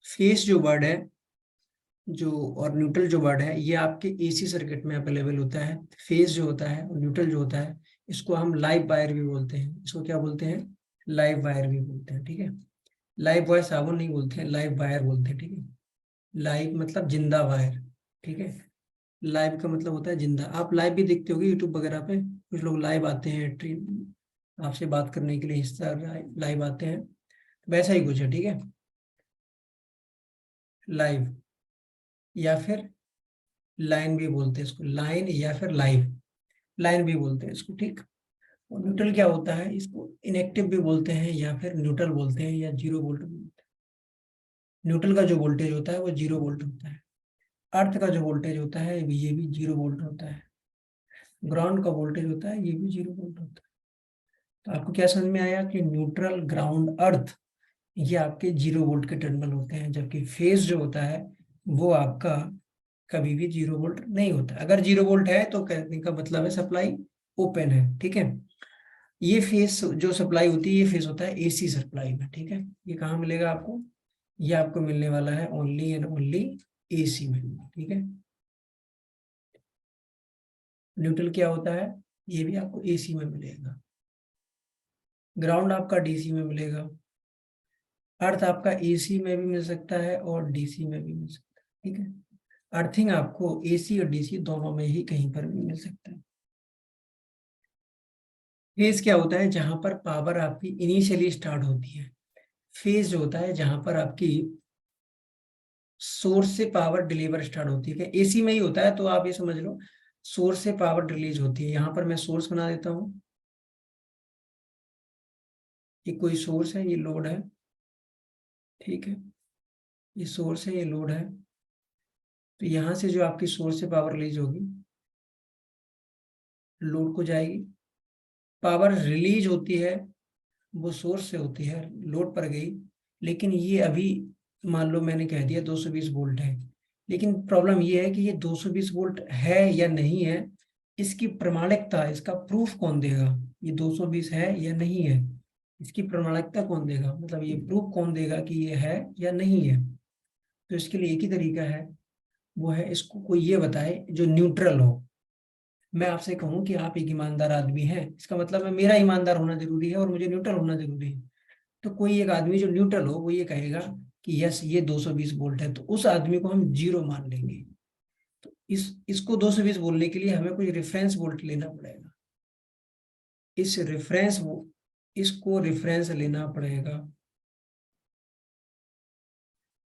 Phase जो word है जो और न्यूट्रल जो वर्ड है ये आपके एसी सर्किट में अवेलेबल होता है। फेज जो होता है और न्यूट्रल जो होता है इसको हम लाइव वायर भी बोलते हैं। इसको क्या बोलते हैं? लाइव वायर भी बोलते हैं। ठीक है, लाइव वायर साबुन नहीं बोलते हैं, लाइव वायर बोलते हैं। ठीक है, लाइव मतलब जिंदा वायर। ठीक है, लाइव का मतलब होता है जिंदा। आप लाइव भी देखते होगे यूट्यूब वगैरह पे, कुछ लोग लाइव आते हैं ट्रेन आपसे बात करने के लिए, हिस्सा लाइव आते हैं, वैसा ही कुछ है। ठीक है, लाइव या फिर लाइन भी बोलते हैं इसको, लाइन या फिर लाइव, लाइन भी बोलते हैं इसको। ठीक, और न्यूट्रल क्या होता है? इसको इनएक्टिव भी बोलते हैं या फिर न्यूट्रल बोलते हैं या जीरो वोल्ट बोलते हैं। न्यूट्रल का जो वोल्टेज होता है वो जीरो वोल्ट होता है। अर्थ का जो वोल्टेज होता है ये भी जीरो वोल्ट होता है। ग्राउंड का वोल्टेज होता है ये भी जीरो वोल्ट होता है। तो आपको क्या समझ में आया कि न्यूट्रल, ग्राउंड, अर्थ ये आपके जीरो वोल्ट के टर्मिनल होते हैं, जबकि फेज जो होता है वो आपका कभी भी जीरो वोल्ट नहीं होता। अगर जीरो वोल्ट है तो कहने का मतलब है सप्लाई ओपन है। ठीक है, ये फेस जो सप्लाई होती है ये फेस होता है एसी सप्लाई में। ठीक है, ये कहाँ मिलेगा आपको? ये आपको मिलने वाला है ओनली एंड ओनली एसी में। ठीक है, न्यूट्रल क्या होता है? ये भी आपको एसी में मिलेगा। ग्राउंड आपका डीसी में मिलेगा। अर्थ आपका एसी में भी मिल सकता है और डीसी में भी मिल सकता है। ठीक है, अर्थिंग आपको एसी और डीसी दोनों में ही कहीं पर भी मिल सकता है। फेज क्या होता है? जहां पर पावर आपकी इनिशियली स्टार्ट होती है। फेज जो होता है जहां पर आपकी सोर्स से पावर डिलीवर स्टार्ट होती है। एसी में ही होता है, तो आप ये समझ लो सोर्स से पावर रिलीज होती है। यहाँ पर मैं सोर्स बना देता हूँ, ये कोई सोर्स है, ये लोड है। ठीक है, ये सोर्स है, ये लोड है। तो यहाँ से जो आपकी सोर्स से पावर रिलीज होगी लोड को जाएगी। पावर रिलीज होती है वो सोर्स से होती है, लोड पर गई। लेकिन ये अभी मान लो मैंने कह दिया 220 वोल्ट है, लेकिन प्रॉब्लम ये है कि ये 220 वोल्ट है या नहीं है, इसकी प्रमाणिकता, इसका प्रूफ कौन देगा? ये 220 है या नहीं है, इसकी प्रमाणिकता कौन देगा? मतलब ये प्रूफ कौन देगा कि ये है या नहीं है? तो इसके लिए एक ही तरीका है, वो है इसको कोई ये बताए जो न्यूट्रल हो। मैं आपसे कहूं कि आप एक ईमानदार आदमी हैं, इसका मतलब है मेरा ईमानदार होना जरूरी है और मुझे न्यूट्रल होना जरूरी है। तो कोई एक आदमी जो न्यूट्रल हो वो ये कहेगा कि यस ये 220 वोल्ट है, तो उस आदमी को हम जीरो मान लेंगे। तो इसको 220 बोलने के लिए हमें कोई रेफरेंस वोल्ट लेना पड़ेगा। इस रेफरेंस वो इसको रेफरेंस लेना पड़ेगा।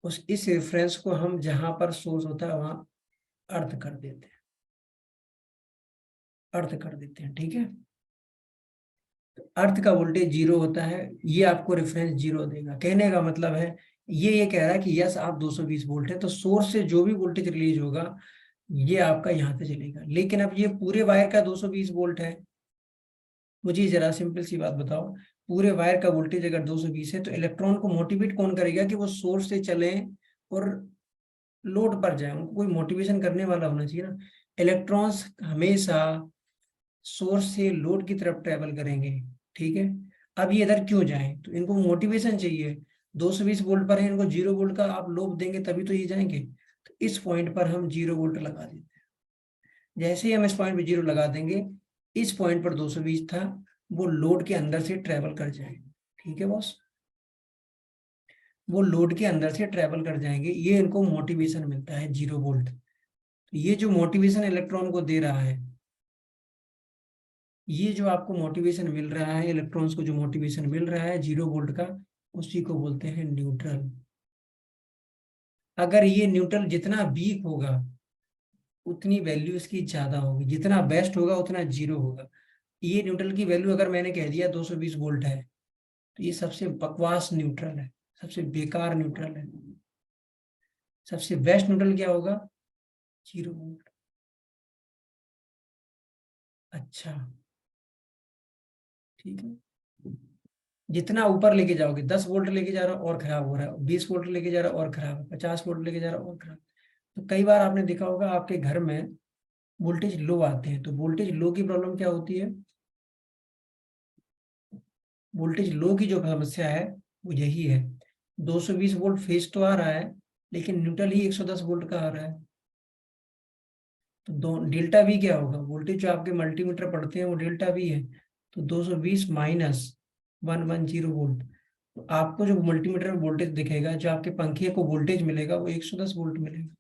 उस इस रेफरेंस को हम जहां पर सोर्स होता है वहां अर्थ कर देते हैं, अर्थ कर देते हैं। ठीक है, अर्थ का वोल्टेज जीरो होता है, ये आपको रेफरेंस जीरो देगा। कहने का मतलब है ये कह रहा है कि यस आप 220 वोल्ट है, तो सोर्स से जो भी वोल्टेज रिलीज होगा ये आपका यहाँ से चलेगा। लेकिन अब ये पूरे वायर का 220 वोल्ट है। मुझे जरा सिंपल सी बात बताओ, पूरे वायर का वोल्टेज अगर 220 है तो इलेक्ट्रॉन को मोटिवेट कौन करेगा कि वो सोर्स से चले और लोड पर जाए? उनको कोई मोटिवेशन करने वाला होना चाहिए ना। इलेक्ट्रॉन्स हमेशा सोर्स से लोड की तरफ ट्रेवल करेंगे। ठीक है, अब ये इधर क्यों जाएं? तो इनको मोटिवेशन चाहिए। 220 वोल्ट पर है, इनको जीरो वोल्ट का आप लोड देंगे तभी तो ये जाएंगे। तो इस पॉइंट पर हम जीरो वोल्ट लगा देते हैं। जैसे ही हम इस पॉइंट पे जीरो लगा देंगे, इस पॉइंट पर 220 था, वो लोड के अंदर से ट्रेवल कर जाएंगे। ठीक है बॉस, वो लोड के अंदर से ट्रेवल कर जाएंगे, ये इनको मोटिवेशन मिलता है जीरो वोल्ट। तो ये जो मोटिवेशन इलेक्ट्रॉन को दे रहा है, ये जो आपको मोटिवेशन मिल रहा है, इलेक्ट्रॉन्स को जो मोटिवेशन मिल रहा है जीरो वोल्ट का, उसी को बोलते हैं न्यूट्रल। अगर ये न्यूट्रल जितना वीक होगा उतनी वैल्यू इसकी ज्यादा होगी, जितना बेस्ट होगा उतना जीरो होगा। ये न्यूट्रल की वैल्यू अगर मैंने कह दिया 220 वोल्ट है, तो ये सबसे बकवास न्यूट्रल है, सबसे बेकार न्यूट्रल है। सबसे बेस्ट न्यूट्रल क्या होगा? Zero volt. अच्छा, ठीक है, जितना ऊपर लेके जाओगे, 10 वोल्ट लेके जा रहा हो और खराब हो रहा है, 20 वोल्ट लेके जा रहा हो और खराब है, 50 वोल्ट लेके जा रहा हो और खराब। तो कई बार आपने देखा होगा आपके घर में वोल्टेज लो आते हैं। तो वोल्टेज लो की प्रॉब्लम क्या होती है? वोल्टेज लो की जो समस्या है वो यही है 220 वोल्ट फेज तो आ रहा है, लेकिन न्यूट्रल ही 110 वोल्ट का आ रहा है। तो दो डेल्टा वी क्या होगा, वोल्टेज जो आपके मल्टीमीटर पढ़ते हैं वो डेल्टा वी है। तो 220 माइनस 110 वोल्ट, तो आपको जो मल्टीमीटर में वोल्टेज दिखेगा, जो आपके पंखे को वोल्टेज मिलेगा वो 110 वोल्ट मिलेगा।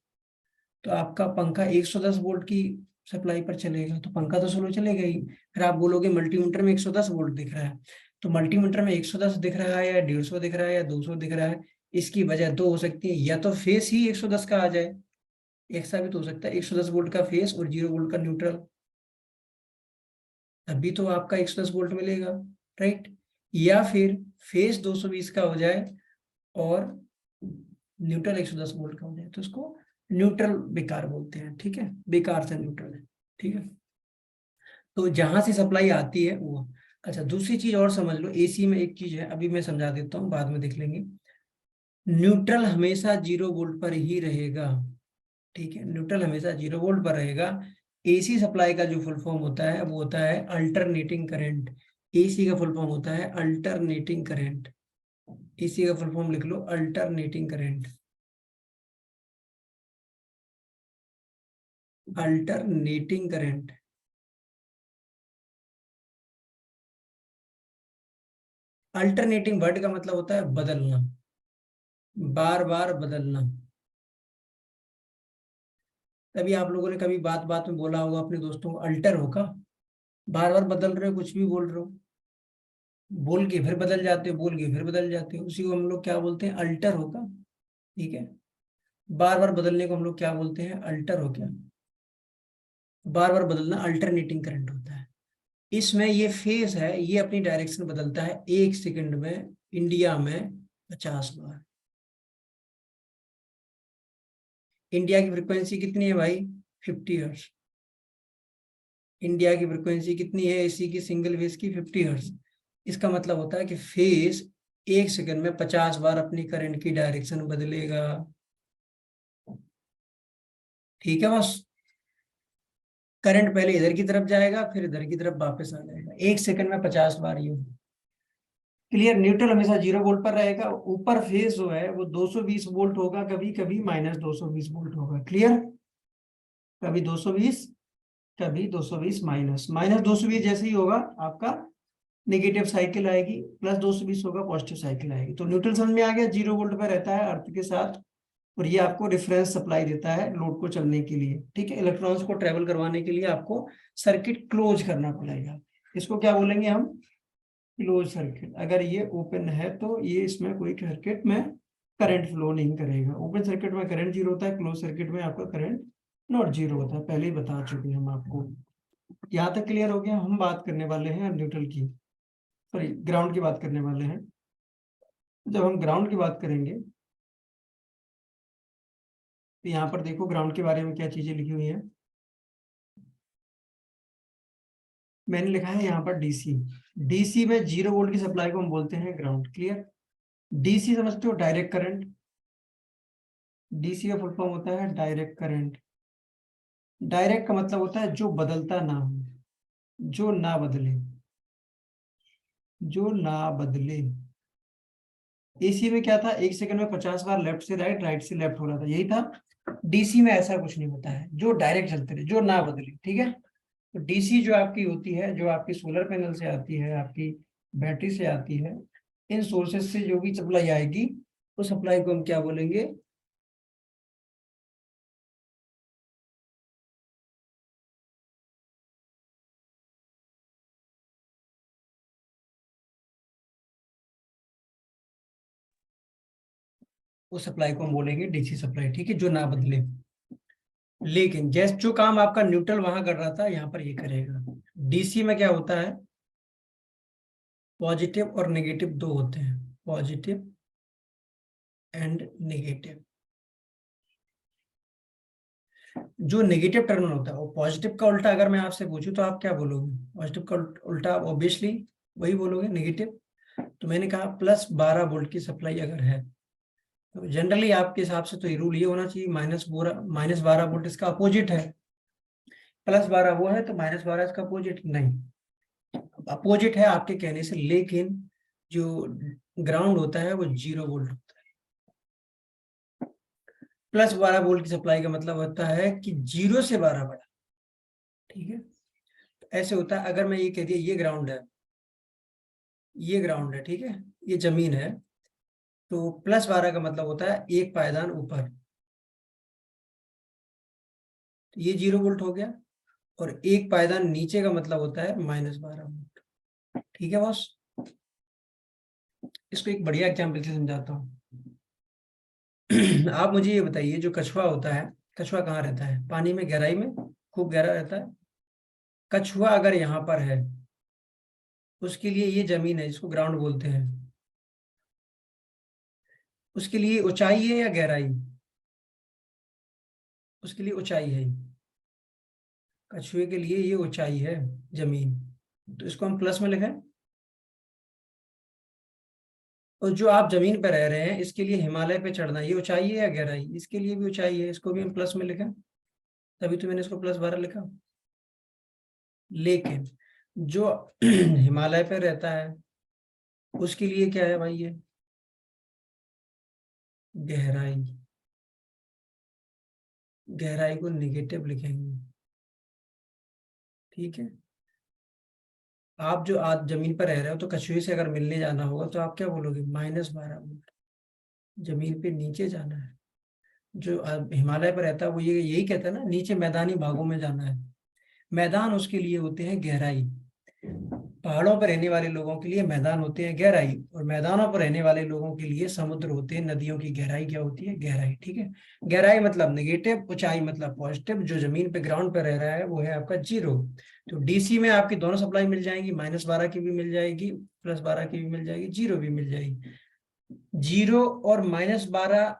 तो आपका पंखा 110 वोल्ट की सप्लाई पर चलेगा, तो पंखा तो स्लो चलेगा ही। फिर आप बोलोगे मल्टीमीटर में 110 वोल्ट दिख रहा है, तो मल्टीमीटर में 110 दिख रहा है या 150 दिख रहा है या 200 दिख रहा है, इसकी वजह दो हो सकती है। या तो फेस ही 110 का आ जाए, एक साबित हो सकता है 110 वोल्ट का फेस और 0 वोल्ट का न्यूट्रल, तभी तो आपका 110 वोल्ट मिलेगा, राइट। या फिर फेस 220 का हो जाए और न्यूट्रल 110 वोल्ट का हो जाए, तो उसको न्यूट्रल बेकार बोलते हैं, ठीक है, बेकार से न्यूट्रल है, ठीक है। तो जहां से सप्लाई आती है वो। अच्छा, दूसरी चीज और समझ लो, एसी में एक चीज है, अभी मैं समझा देता हूँ, बाद में देख लेंगे। न्यूट्रल हमेशा 0 वोल्ट पर ही रहेगा, ठीक है, न्यूट्रल हमेशा 0 वोल्ट पर रहेगा। एसी सप्लाई का जो फुल फॉर्म होता है वो होता है अल्टरनेटिंग करंट। एसी का फुल फॉर्म होता है अल्टरनेटिंग करंट। एसी का फुल फॉर्म लिख लो, alternating current. Alternating current. Alternating word का मतलब होता है बदलना, बार बार बदलना। तभी आप लोगों ने कभी बात बात में बोला होगा अपने दोस्तों को, अल्टर होगा, बार बार बदल रहे हो, कुछ भी बोल रहे हो, बोल के फिर बदल जाते हो, बोल के फिर बदल जाते हो, उसी को हम लोग क्या बोलते हैं, अल्टर होगा, ठीक है। बार बार बदलने को हम लोग क्या बोलते हैं, अल्टर हो गया। बार बार बदलना अल्टरनेटिंग करंट होता है। इसमें ये फेज है, ये अपनी डायरेक्शन बदलता है 1 सेकंड में, इंडिया में 50 बार। इंडिया की फ्रिक्वेंसी कितनी है भाई, 50 हर्ट्ज। इंडिया की फ्रिक्वेंसी कितनी है एसी की, सिंगल फेज की 50 हर्ट्ज। इसका मतलब होता है कि फेज 1 सेकंड में 50 बार अपनी करंट की डायरेक्शन बदलेगा, ठीक है बस। करंट पहले इधर की तरफ जाएगा, फिर इधर की तरफ वापस आ जाएगा, 1 सेकंड में 50 बार यूं। क्लियर। न्यूट्रल हमेशा 0 वोल्ट पर रहेगा, ऊपर फेज जो है वो 220 वोल्ट होगा, कभी कभी माइनस 220 वोल्ट होगा, क्लियर। कभी 220, कभी 220 माइनस, माइनस 220 जैसे ही होगा आपका नेगेटिव साइकिल आएगी, प्लस 220 होगा पॉजिटिव साइकिल आएगी। तो न्यूट्रल समझ में आ गया, 0 वोल्ट पर रहता है अर्थ के साथ, और ये आपको रिफरेंस सप्लाई देता है लोड को चलने के लिए, ठीक है। इलेक्ट्रॉन्स को ट्रेवल करवाने के लिए आपको सर्किट क्लोज करना पड़ेगा। इसको क्या बोलेंगे हम, क्लोज सर्किट। अगर ये ओपन है तो ये इसमें कोई सर्किट में करंट फ्लो नहीं करेगा। ओपन सर्किट में करंट जीरो होता है, क्लोज सर्किट में आपका करंट नॉट जीरो होता है, पहले ही बता चुके हैं हम आपको। यहाँ तक क्लियर हो गया। हम बात करने वाले हैं न्यूट्रल की, सॉरी ग्राउंड की बात करने वाले हैं। जब हम ग्राउंड की बात करेंगे तो यहाँ पर देखो ग्राउंड के बारे में क्या चीजें लिखी हुई हैं। मैंने लिखा है यहाँ पर डीसी। डीसी में 0 वोल्ट की सप्लाई को हम बोलते हैं ग्राउंड, क्लियर। डीसी समझते हो, डायरेक्ट करंट। डीसी का फुल फॉर्म होता है डायरेक्ट करंट। डायरेक्ट का मतलब होता है जो बदलता ना हो, जो ना बदले, जो ना बदले। एसी में क्या था, 1 सेकंड में 50 बार लेफ्ट से राइट, राइट से लेफ्ट हो रहा था, यही था। डीसी में ऐसा कुछ नहीं होता है, जो डायरेक्ट चलते रहे, जो ना बदले, ठीक है। तो डीसी जो आपकी होती है, जो आपकी सोलर पैनल से आती है, आपकी बैटरी से आती है, इन सोर्सेज से जो भी सप्लाई आएगी, उस सप्लाई को हम क्या बोलेंगे, उस सप्लाई को हम बोलेंगे डीसी सप्लाई, ठीक है, जो ना बदले। लेकिन जैसे जो काम आपका न्यूट्रल वहां कर रहा था, यहाँ पर ये करेगा। डीसी में क्या होता है, पॉजिटिव और नेगेटिव दो होते हैं, पॉजिटिव एंड नेगेटिव। जो नेगेटिव टर्मिनल होता है वो पॉजिटिव का उल्टा, अगर मैं आपसे पूछूं तो आप क्या बोलोगे, पॉजिटिव का उल्टा आप ऑब्वियसली वही बोलोगे, नेगेटिव। तो मैंने कहा +12 वोल्ट की सप्लाई अगर है, तो जनरली आपके हिसाब से तो ये रूल ये होना चाहिए, -12 वोल्ट इसका अपोजिट है, +12 वो है तो -12 इसका अपोजिट नहीं, अपोजिट है आपके कहने से। लेकिन जो ग्राउंड होता है वो 0 वोल्ट होता है, प्लस 12 वोल्ट की सप्लाई का मतलब होता है कि 0 से 12 बड़ा। ठीक है, ऐसे होता है। अगर मैं ये कह दिया ये ग्राउंड है, ये ग्राउंड है, ठीक है, ये जमीन है, तो प्लस 12 का मतलब होता है एक पायदान ऊपर, तो ये 0 वोल्ट हो गया। और एक पायदान नीचे का मतलब होता है -12 वोल्ट। ठीक है बॉस, इसको एक बढ़िया एग्जाम्पल से समझाता हूँ। आप मुझे ये बताइए, जो कछुआ होता है, कछुआ कहाँ रहता है? पानी में, गहराई में, खूब गहरा रहता है। कछुआ अगर यहाँ पर है, उसके लिए ये जमीन है जिसको ग्राउंड बोलते हैं, उसके लिए ऊंचाई है या गहराई? उसके लिए ऊंचाई है। कछुए के लिए ये ऊंचाई है, जमीन, तो इसको हम प्लस में लिखें। और जो आप जमीन पर रह रहे हैं, इसके लिए हिमालय पे चढ़ना, ये ऊंचाई है या गहराई? इसके लिए भी ऊंचाई है, इसको भी हम प्लस में लिखें। तभी तो मैंने इसको +12 लिखा। लेकिन जो हिमालय पे रहता है, उसके लिए क्या है भाई? ये गहराई, गहराई को निगेटिव लिखेंगे। ठीक है, आप जो आज जमीन पर रह रहे हो, तो कछुए से अगर मिलने जाना होगा तो आप क्या बोलोगे? -12 वोल्ट। जमीन पे नीचे जाना है। जो हिमालय पर रहता है वो ये यही कहता है ना, नीचे मैदानी भागों में जाना है। मैदान उसके लिए होते हैं गहराई। पहाड़ों पर रहने वाले लोगों के लिए मैदान होते हैं गहराई, और मैदानों पर रहने वाले लोगों के लिए समुद्र होते हैं। नदियों की गहराई क्या होती है? गहराई। ठीक है, गहराई मतलब नेगेटिव, ऊंचाई मतलब पॉजिटिव। जो जमीन पे ग्राउंड पे रह रहा है वो है आपका 0। तो डीसी में आपकी दोनों सप्लाई मिल जाएंगी, -12 की भी मिल जाएगी, +12 की भी मिल जाएगी, 0 भी मिल जाएगी। 0 और -12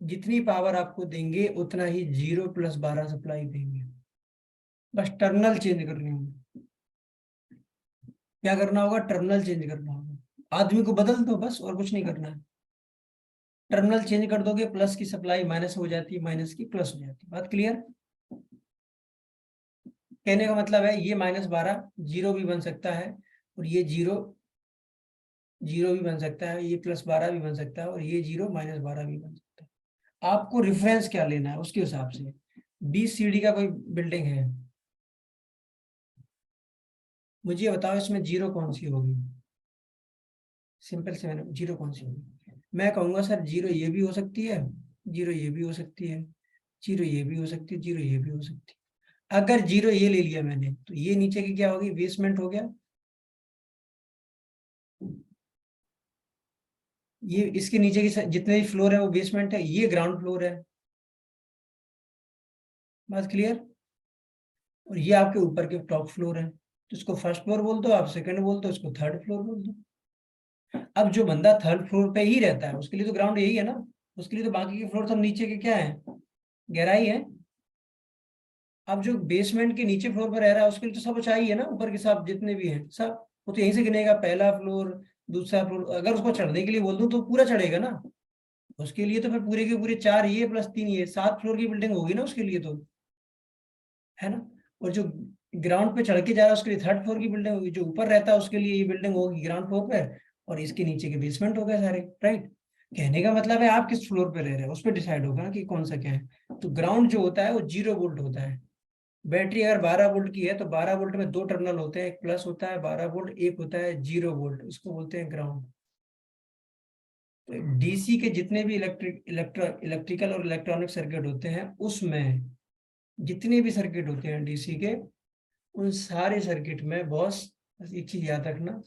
जितनी पावर आपको देंगे, उतना ही 0 + 12 सप्लाई देंगे। बस टर्मिनल चेंज करने होंगे। क्या करना होगा? टर्मिनल चेंज करना होगा। आदमी को बदल दो बस, और कुछ नहीं करना है। टर्मिनल चेंज कर दोगे, प्लस की सप्लाई माइनस हो जाती है, माइनस की प्लस हो जाती है। बात क्लियर? कहने का मतलब है ये -12 0 भी बन सकता है, और ये 0 0 भी बन सकता है, ये +12 भी बन सकता है, और ये 0 -12 भी बन सकता है। आपको रेफरेंस क्या लेना है उसके हिसाब से। BCD का कोई बिल्डिंग है, मुझे बताओ इसमें 0 कौन सी होगी? सिंपल से, मैंने 0 कौन सी होगी? मैं कहूंगा सर 0 ये भी हो सकती है, 0 ये भी हो सकती है, 0 ये भी हो सकती है, 0 ये भी हो सकती है। अगर 0 ये ले लिया मैंने, तो ये नीचे की क्या होगी? बेसमेंट हो गया। ये इसके नीचे की जितने भी फ्लोर है वो बेसमेंट है, ये ग्राउंड फ्लोर है। बात क्लियर? और ये आपके ऊपर के टॉप फ्लोर है, तो इसको फर्स्ट फ्लोर बोल दो, आप सेकंड बोल दो, इसको थर्ड फ्लोर बोल दो। अब जो बंदा थर्ड फ्लोर पे ही रहता है, उसके लिए तो ग्राउंड यही है ना। उसके लिए तो बाकी के फ्लोर सब नीचे के क्या है? गहराई है। अब जो बेसमेंट के नीचे फ्लोर पर रह रहा है, उसके लिए तो सब ऊंचाई है ना, ऊपर के सब जितने भी हैं सब, वो तो यहीं से गिनेगा। पहला फ्लोर, दूसरा फ्लोर, अगर उसको चढ़ने के लिए बोल दूं तो पूरा चढ़ेगा ना। उसके लिए तो फिर पूरे के पूरे 4 ये + 3 ये 7 फ्लोर की बिल्डिंग होगी ना उसके लिए तो, है ना। और जो ग्राउंड पे चढ़ के जा रहा है उसके लिए थर्ड फ्लोर की बिल्डिंग होगी। जो ऊपर रहता है उसके लिए ये बिल्डिंग होगी ग्राउंड फ्लोर पे, और इसके नीचे के बेसमेंट हो गए सारे। राइट? कहने का मतलब है आप किस फ्लोर पे रह रहे हो उस पर डिसाइड होगा ना कि कौन सा क्या है। तो ग्राउंड जो होता है वो 0 वोल्ट होता है। बैटरी अगर 12 वोल्ट की है, तो 12 वोल्ट में दो टर्मिनल होते हैं, एक प्लस होता है 12 वोल्ट, एक होता है 0 वोल्ट, इसको बोलते हैं ग्राउंड। तो डीसी के जितने भी इलेक्ट्रिकल और इलेक्ट्रॉनिक सर्किट होते हैं, उसमें जितने भी सर्किट होते हैं डीसी के, उन सारे सर्किट में बॉस, बस एक चीज याद रखना,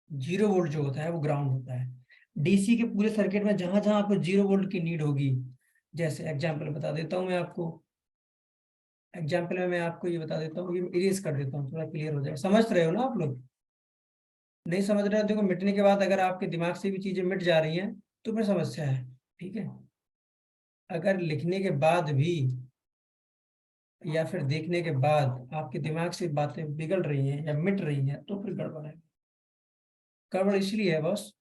0 वोल्ट जो होता है वो ग्राउंड होता है। डीसी के पूरे सर्किट में जहां जहां आपको 0 वोल्ट की नीड होगी, जैसे एग्जाम्पल बता देता हूँ मैं आपको। एग्जाम्पल में मैं आपको ये बता देता हूँ, ये इरेज कर देता हूँ, थोड़ा क्लियर हो जाए। समझ रहे हो ना आप लोग? नहीं समझ रहे हो? देखो, मिटने के बाद अगर आपके दिमाग से भी चीजें मिट जा रही हैं, तो फिर समस्या है। ठीक है, अगर लिखने के बाद भी या फिर देखने के बाद आपके दिमाग से बातें बिगड़ रही हैं या मिट रही हैं, तो फिर गड़बड़ है। गड़बड़ इसलिए है बस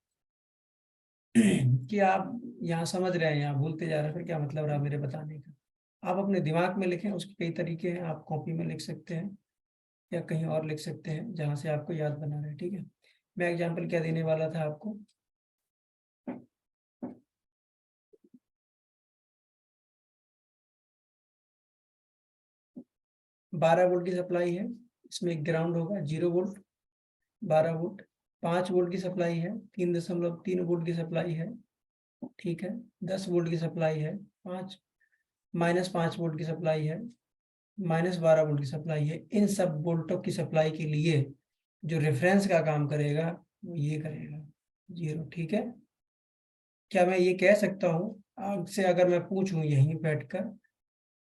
कि आप यहाँ समझ रहे हैं, यहाँ भूलते जा रहे हैं, फिर क्या मतलब रहा मेरे बताने का। आप अपने दिमाग में लिखें, उसके कई तरीके हैं। आप कॉपी में लिख सकते हैं, या कहीं और लिख सकते हैं जहाँ से आपको याद बना रहे। ठीक है, मैं एग्जाम्पल क्या देने वाला था आपको। 12 वोल्ट की सप्लाई है, इसमें एक ग्राउंड होगा 0 वोल्ट, 12 वोल्ट। 5 वोल्ट की सप्लाई है, 3.3 वोल्ट की सप्लाई है, ठीक है। 10 वोल्ट की सप्लाई है, 5 वोल्ट की सप्लाई है, -12 वोल्ट की सप्लाई है। इन सब वोल्टों की सप्लाई के लिए जो रेफरेंस का काम करेगा वो ये करेगा 0, ठीक है। क्या मैं ये कह सकता हूँ आपसे, अगर मैं पूछूं यहीं बैठकर,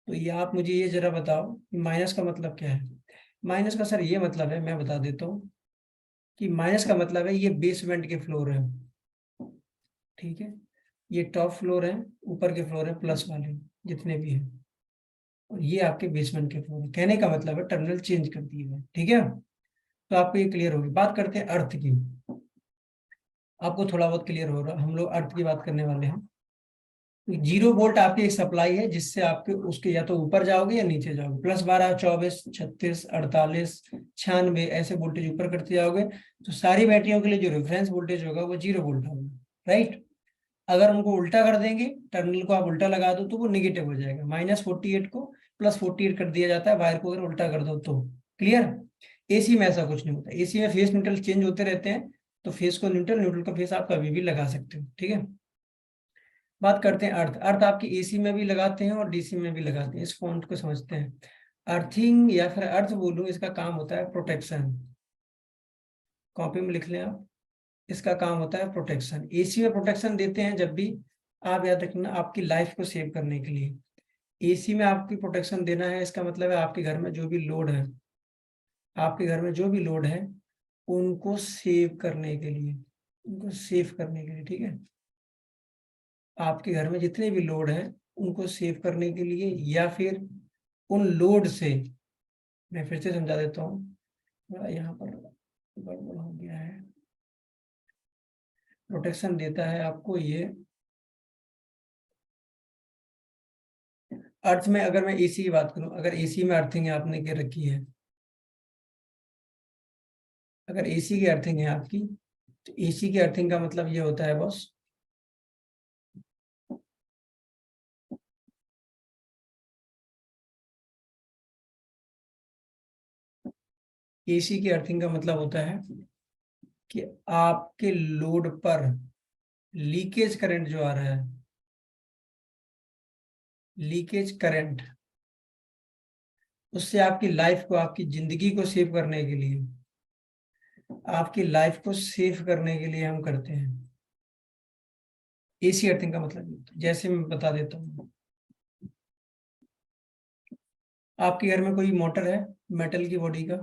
तो ये आप मुझे ये जरा बताओ कि माइनस का मतलब क्या है। माइनस का सर ये मतलब है, मैं बता देता हूँ कि माइनस का मतलब है ये बेसमेंट के फ्लोर है, ठीक है। ये टॉप फ्लोर है, ऊपर के फ्लोर है प्लस वाले जितने भी हैं, और ये आपके बेसमेंट के फ्लोर है। कहने का मतलब है टर्मिनल चेंज कर दिए गए, ठीक है। तो आपको ये क्लियर होगी। बात करते हैं अर्थ की। आपको थोड़ा बहुत क्लियर हो रहा, हम लोग अर्थ की बात करने वाले हैं। 0 वोल्ट आपकी एक सप्लाई है जिससे आपके उसके या तो ऊपर जाओगे या नीचे जाओगे, +12, 24, 36, 48, 96 ऐसे वोल्टेज ऊपर करते जाओगे, तो सारी बैटरियों के लिए जो रेफरेंस वोल्टेज होगा वो 0 वोल्ट होगा, राइट। अगर उनको उल्टा कर देंगे, टर्मिनल को आप उल्टा लगा दो, तो वो निगेटिव हो जाएगा। -48 को +48 कर दिया जाता है, वायर को अगर उल्टा कर दो तो। क्लियर। एसी में ऐसा कुछ नहीं होता, एसी में फेस न्यूट्रल चेंज होते रहते हैं, तो फेस को न्यूट्रल, न्यूट्रल का फेस आप कभी भी लगा सकते हो, ठीक है। बात करते हैं अर्थ। अर्थ आपकी एसी में भी लगाते हैं और डीसी में भी लगाते हैं। इस पॉइंट को समझते हैं। अर्थिंग या फिर अर्थ बोलूं, इसका काम होता है प्रोटेक्शन। कॉपी में लिख लें आप, इसका काम होता है प्रोटेक्शन। एसी में प्रोटेक्शन देते हैं जब भी, आप याद रखना, आपकी लाइफ को सेव करने के लिए एसी में आपकी प्रोटेक्शन देना है। इसका मतलब है आपके घर में जो भी लोड है, आपके घर में जो भी लोड है उनको सेव करने के लिए, उनको सेव करने के लिए, ठीक है। आपके घर में जितने भी लोड हैं उनको सेव करने के लिए, या फिर उन लोड से, मैं फिर से समझा देता हूँ, यहाँ पर गड़बड़ हो गया है। प्रोटेक्शन देता है आपको ये अर्थ में। अगर मैं एसी की बात करूं, अगर एसी में अर्थिंग आपने के रखी है, अगर एसी की अर्थिंग है आपकी, तो एसी की अर्थिंग का मतलब ये होता है बॉस, एसी की अर्थिंग का मतलब होता है कि आपके लोड पर लीकेज करंट जो आ रहा है, लीकेज करंट, उससे आपकी लाइफ को, आपकी जिंदगी को सेव करने के लिए, आपकी लाइफ को सेव करने के लिए हम करते हैं। एसी अर्थिंग का मतलब ये होता है। जैसे मैं बता देता हूँ, आपके घर में कोई मोटर है मेटल की बॉडी का,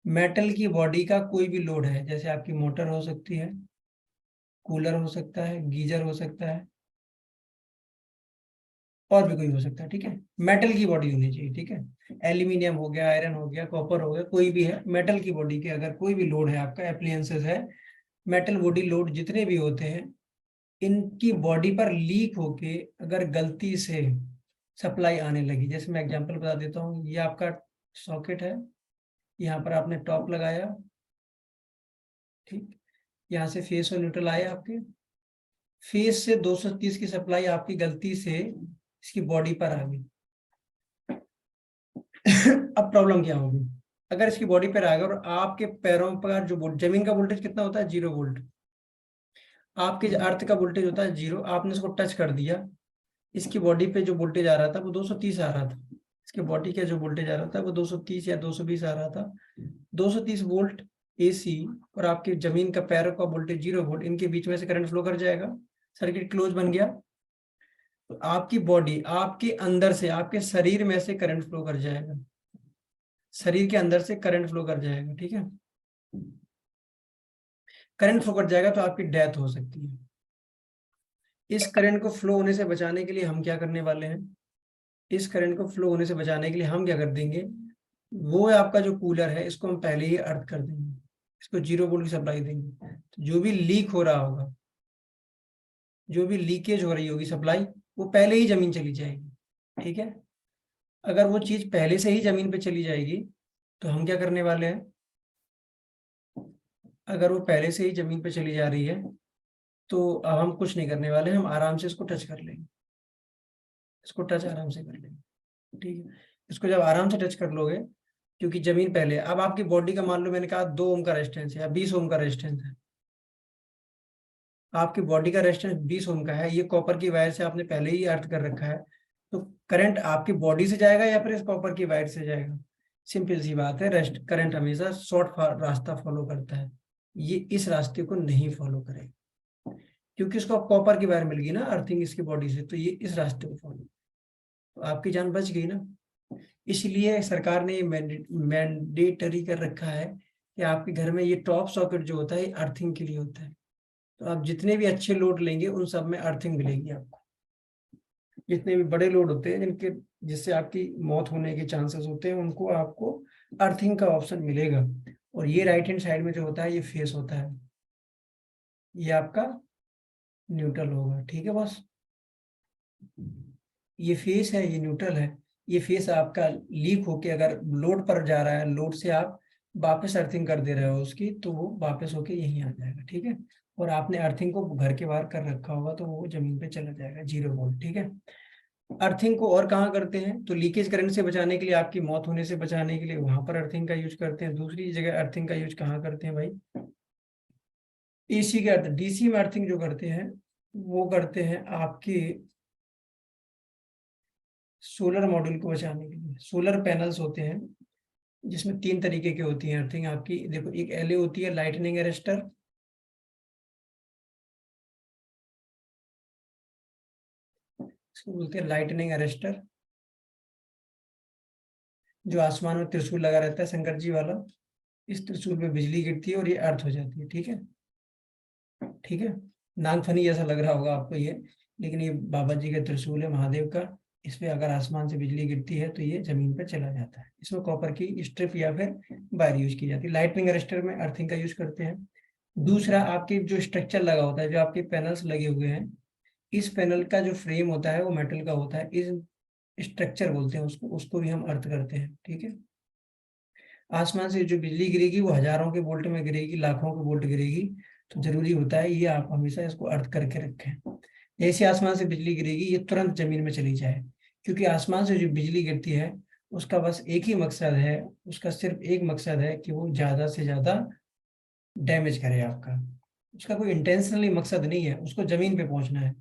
मेटल की बॉडी का कोई भी लोड है, जैसे आपकी मोटर हो सकती है, कूलर हो सकता है, गीजर हो सकता है, और भी कोई हो सकता है, ठीक है। मेटल की बॉडी होनी चाहिए, ठीक है। एल्यूमिनियम हो गया, आयरन हो गया, कॉपर हो गया, कोई भी है मेटल की बॉडी के, अगर कोई भी लोड है आपका, एप्लियंसेस है, मेटल बॉडी लोड जितने भी होते हैं, इनकी बॉडी पर लीक होके अगर गलती से सप्लाई आने लगी, जैसे मैं एग्जांपल बता देता हूँ, ये आपका सॉकेट है, यहाँ पर आपने टॉप लगाया, ठीक, यहाँ से फेस और न्यूट्रल आए आपके, फेस से 230 की सप्लाई आपकी गलती से इसकी बॉडी पर आ गई। अब प्रॉब्लम क्या होगी, अगर इसकी बॉडी पर आ गया और आपके पैरों पर जो जमीन का वोल्टेज कितना होता है, 0 वोल्ट, आपके अर्थ का वोल्टेज होता है 0, आपने इसको टच कर दिया, इसकी बॉडी पे जो वोल्टेज आ रहा था वो 230 आ रहा था, इसके बॉडी का जो वोल्टेज आ रहा था वो 230 या 220 आ रहा था। 230 वोल्ट एसी और आपके जमीन का पैरों का वोल्टेज 0 वोल्ट, इनके बीच में से करंट फ्लो कर जाएगा, सर्किट क्लोज बन गया। तो आपकी बॉडी, आपके अंदर से, आपके शरीर में से करंट फ्लो कर जाएगा, शरीर के अंदर से करंट फ्लो कर जाएगा, ठीक है। करंट फ्लो कर जाएगा तो आपकी डेथ हो सकती है। इस करंट को फ्लो होने से बचाने के लिए हम क्या करने वाले हैं, इस करंट को फ्लो होने से बचाने के लिए हम क्या कर देंगे, वो आपका जो कूलर है इसको हम पहले ही अर्थ कर देंगे, इसको 0 वोल्ट की सप्लाई देंगे, तो जो भी लीक हो रहा होगा, जो भी लीकेज हो रही होगी सप्लाई, वो पहले ही जमीन चली जाएगी, ठीक है। अगर वो चीज पहले से ही जमीन पे चली जाएगी, तो हम क्या करने वाले हैं, अगर वो पहले से ही जमीन पे चली जा रही है, तो अब हम कुछ नहीं करने वाले, हम आराम से इसको टच कर लेंगे, इसको टच आराम से कर लेंगे, ठीक है। इसको जब आराम से टच कर लोगे, क्योंकि जमीन पहले, अब आपकी बॉडी का मान लो मैंने कहा 2 ओम का रेजिस्टेंस है या 20 ओम का रेजिस्टेंस है, आपकी बॉडी का रेजिस्टेंस 20 ओम का है, ये कॉपर की वायर से आपने पहले ही अर्थ कर रखा है, तो करंट आपकी बॉडी से जाएगा या फिर इस कॉपर की वायर से जाएगा? सिंपल सी बात है, रेस्ट करंट हमेशा शॉर्ट रास्ता फॉलो करता है, ये इस रास्ते को नहीं फॉलो करेगा, क्योंकि इसको अब कॉपर की वायर मिल गई ना अर्थिंग इसकी बॉडी से, तो ये इस रास्ते को फॉलो, तो आपकी जान बच गई ना। इसलिए सरकार ने मैंडेटरी कर रखा है कि आपके घर में ये टॉप सॉकेट जो होता है ये अर्थिंग के लिए होता है, तो आप जितने भी अच्छे लोड लेंगे उन सब में अर्थिंग मिलेगी आपको। जितने भी बड़े लोड होते हैं जिनके जिससे आपकी मौत होने के चांसेस होते हैं, उनको आपको अर्थिंग का ऑप्शन मिलेगा। और ये राइट हैंड साइड में जो होता है ये फेस होता है, ये आपका न्यूट्रल होगा, ठीक है बस। ये फेस है, ये न्यूट्रल है, ये फेस आपका लीक होके अगर लोड पर जा रहा है, लोड से आप वापस अर्थिंग कर दे रहे हो उसकी, तो वो वापस होके यहीं आ जाएगा, ठीक है। और आपने अर्थिंग को घर के बाहर कर रखा होगा तो वो जमीन पे चला जाएगा 0 वोल्ट, ठीक है। अर्थिंग को और कहाँ करते हैं, तो लीकेज करंट से बचाने के लिए, आपकी मौत होने से बचाने के लिए वहां पर अर्थिंग का यूज करते हैं। दूसरी जगह अर्थिंग का यूज कहाँ करते हैं भाई, एसी के अर्थ, डीसी में अर्थिंग जो करते हैं वो करते हैं आपके सोलर मॉड्यूल को बचाने के लिए। सोलर पैनल्स होते हैं जिसमें 3 तरीके की होती है अर्थिंग आपकी, देखो एक एलए होती है लाइटनिंग अरेस्टर, इसको बोलते हैं लाइटनिंग अरेस्टर, जो आसमान में त्रिशूल लगा रहता है शंकर जी वाला, इस त्रिशूल पे बिजली गिरती है और ये अर्थ हो जाती है, ठीक है। ठीक है, नाग फनी जैसा लग रहा होगा आपको ये, लेकिन ये बाबा जी का त्रिशूल है महादेव का, इस पे अगर आसमान से बिजली गिरती है तो ये जमीन पर चला जाता है। इसमें कॉपर की स्ट्रिप या फिर वायर यूज की जाती है। लाइटनिंग अरेस्टर में अर्थिंग का यूज करते हैं। दूसरा, आपके जो स्ट्रक्चर लगा होता है, जो आपके पैनल्स लगे हुए हैं, इस पैनल का जो फ्रेम होता है वो मेटल का होता है, इस स्ट्रक्चर बोलते हैं उसको, उसको भी हम अर्थ करते हैं, ठीक है। आसमान से जो बिजली गिरेगी वो हजारों के वोल्ट में गिरेगी, लाखों के वोल्ट गिरेगी, तो जरूरी होता है ये आप हमेशा इसको अर्थ करके रखें। जैसे आसमान से बिजली गिरेगी ये तुरंत जमीन में चली जाए, क्योंकि आसमान से जो बिजली गिरती है उसका बस एक ही मकसद है, उसका सिर्फ एक मकसद है कि वो ज्यादा से ज्यादा डैमेज करे आपका, उसका कोई इंटेंशनली मकसद नहीं है, उसको जमीन पे पहुंचना है,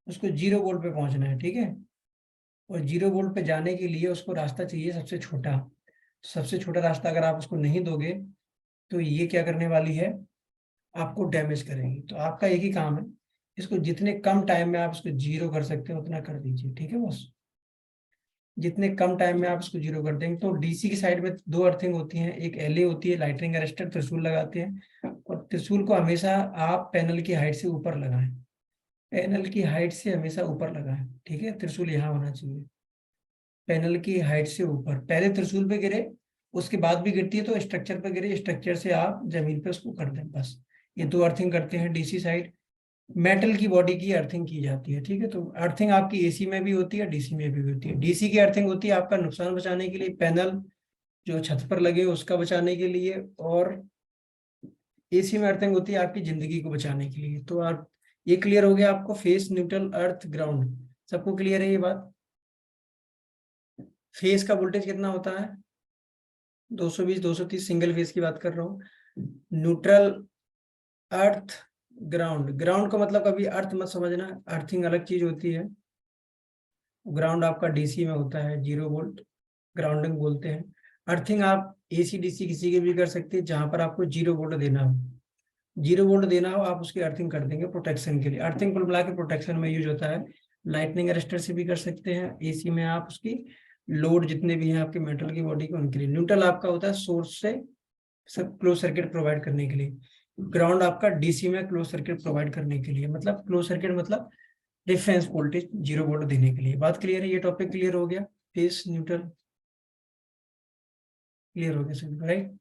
उसको 0 वोल्ट पे पहुंचना है, ठीक है। और 0 वोल्ट पे जाने के लिए उसको रास्ता चाहिए सबसे छोटा, सबसे छोटा रास्ता अगर आप उसको नहीं दोगे तो ये क्या करने वाली है, आपको डैमेज करेगी। तो आपका एक ही काम है, इसको जितने कम टाइम में आप इसको 0 कर सकते हो उतना कर दीजिए, ठीक है बस। जितने कम टाइम में आप इसको 0 कर देंगे, तो डीसी की साइड में 2 अर्थिंग होती हैं, एक एलए होती है लाइटनिंग अरेस्टर, त्रिशूल लगाते हैं, और त्रिशूल को हमेशा आप पैनल की हाइट से ऊपर लगाएं, पैनल की हाइट से हमेशा ऊपर लगाएं, ठीक है। त्रिशूल यहाँ होना चाहिए, पैनल की हाइट से ऊपर, पहले त्रिशूल पे गिरे, उसके बाद भी गिरती है तो स्ट्रक्चर पे गिरे, स्ट्रक्चर से आप जमीन पे उसको कर दें बस। ये 2 अर्थिंग करते हैं डीसी साइड, मेटल की बॉडी की अर्थिंग की जाती है, ठीक है। तो अर्थिंग आपकी एसी में भी होती है, डीसी में भी होती है। डीसी की अर्थिंग होती है आपका नुकसान बचाने के लिए, पैनल जो छत पर लगे उसका बचाने के लिए, और एसी में अर्थिंग होती है आपकी जिंदगी को बचाने के लिए। तो आप, ये क्लियर हो गया आपको, फेस, न्यूट्रल, अर्थ, ग्राउंड, सबको क्लियर है ये बात। फेस का वोल्टेज कितना होता है, 220 230, सिंगल फेस की बात कर रहा हूँ। न्यूट्रल, अर्थ, ग्राउंड, ग्राउंड का मतलब कभी अर्थ मत समझना, अर्थिंग अलग चीज होती है। ग्राउंड आपका डीसी में होता है, 0 वोल्ट ग्राउंडिंग बोलते हैं। अर्थिंग आप एसी डीसी किसी के भी कर सकते हैं, जहां पर आपको 0 वोल्ट देना हो, 0 वोल्ट देना हो आप उसकी अर्थिंग कर देंगे प्रोटेक्शन के लिए। अर्थिंग कुल मिला के प्रोटेक्शन में यूज होता है। लाइटनिंग अरेस्टर से भी कर सकते हैं, एसी में आप उसकी लोड जितने भी हैं आपके मेटल की बॉडी के उनके लिए। न्यूट्रल आपका होता है सोर्स से सब क्लोज सर्किट प्रोवाइड करने के लिए। ग्राउंड आपका डीसी में क्लोज सर्किट प्रोवाइड करने के लिए, मतलब क्लोज सर्किट मतलब रेफरेंस वोल्टेज 0 वोल्ट देने के लिए। बात क्लियर है, ये टॉपिक क्लियर हो गया, फेस न्यूट्रल क्लियर हो गया सभी, राइट।